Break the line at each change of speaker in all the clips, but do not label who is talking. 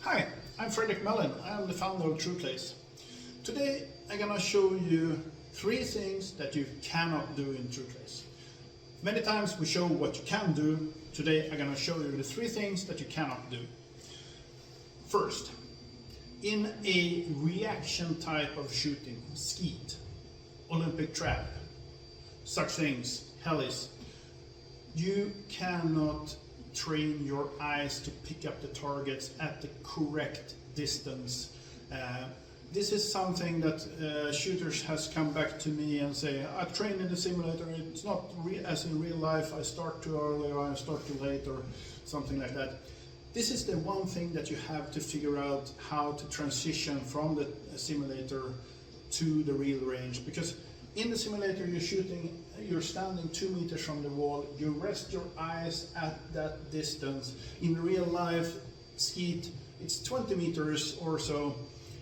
Hi, I'm Fredrik Mellin. I'm the founder of TrueClays. Today I'm gonna show you 3 things that you cannot do in TrueClays. Many times we show what you can do. Today I'm gonna show you the 3 things that you cannot do. First, in a reaction type of shooting, skeet, Olympic trap, such things, helis, you cannot train your eyes to pick up the targets at the correct distance. This is something that shooters has come back to me and say, I train in the simulator, it's not as in real life, I start too early or I start too late or something like that. This is the one thing that you have to figure out how to transition from the simulator to the real range, because in the simulator you're shooting, you're standing 2 meters from the wall, you rest your eyes at that distance. In real life, skeet, it's 20 meters or so,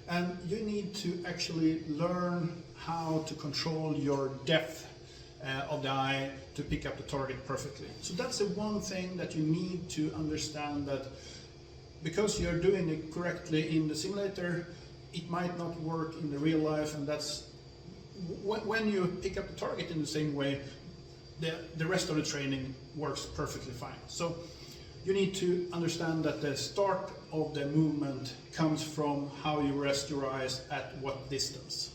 and you need to actually learn how to control your depth of the eye to pick up the target perfectly. So that's the one thing that you need to understand, that because you're doing it correctly in the simulator, it might not work in the real life, and that's when you pick up the target in the same way, the rest of the training works perfectly fine. So you need to understand that the start of the movement comes from how you rest your eyes at what distance.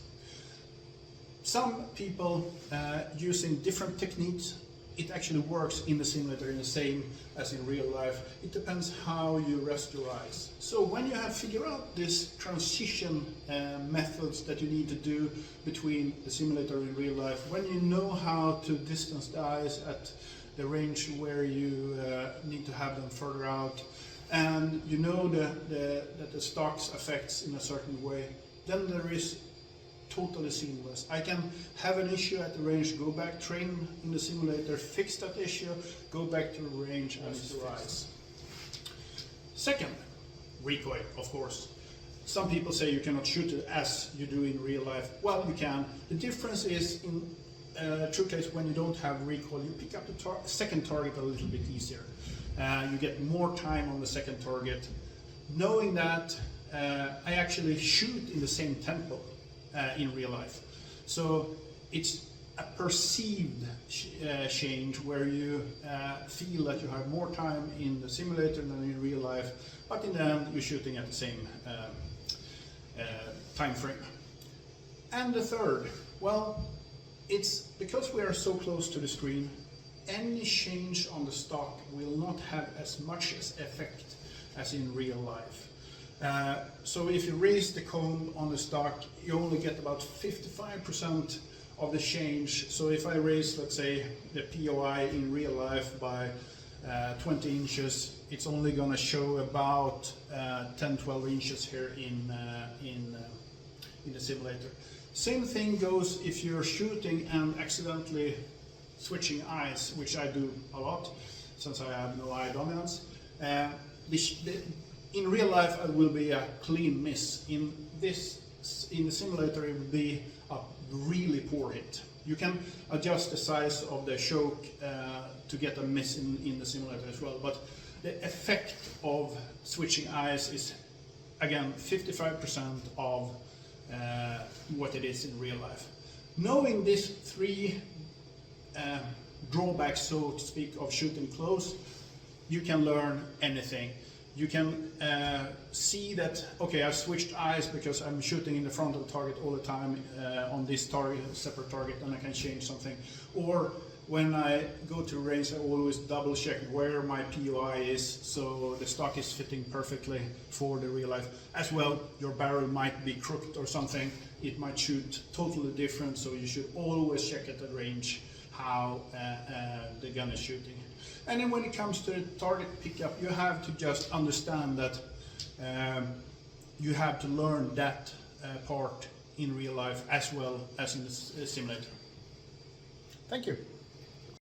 Some people using different techniques, it actually works in the simulator in the same as in real life. It depends how you rest your eyes. So when you have figured out this transition methods that you need to do between the simulator and real life, when you know how to distance the eyes at the range where you need to have them further out, and you know that the stocks affects in a certain way, then there is totally seamless. I can have an issue at the range, go back, train in the simulator, fix that issue, go back to the range and it's rise. Second, recoil, of course. Some people say you cannot shoot it as you do in real life. Well, you can. The difference is in TrueClays, when you don't have recoil, you pick up the second target a little bit easier. You get more time on the second target. Knowing that, I actually shoot in the same tempo in real life. So it's a perceived change where you feel that you have more time in the simulator than in real life, but in the end you're shooting at the same time frame. And the third, well, it's because we are so close to the screen, any change on the stock will not have as much effect as in real life. So if you raise the cone on the stock, you only get about 55% of the change. So if I raise, let's say, the POI in real life by 20 inches, it's only going to show about 10-12 inches here in the simulator. Same thing goes if you're shooting and accidentally switching eyes, which I do a lot since I have no eye dominance. In real life, it will be a clean miss. In the simulator, it will be a really poor hit. You can adjust the size of the choke to get a miss in the simulator as well, but the effect of switching eyes is, again, 55% of what it is in real life. Knowing these 3 drawbacks, so to speak, of shooting close, you can learn anything. You can see that, okay, I've switched eyes because I'm shooting in the front of the target all the time on this target, separate target, and I can change something. Or when I go to range, I always double check where my POI is, so the stock is fitting perfectly for the real life. As well, your barrel might be crooked or something, it might shoot totally different, so you should always check at the range how the gun is shooting. And then when it comes to the target pickup, you have to just understand that you have to learn that part in real life as well as in the simulator. Thank you.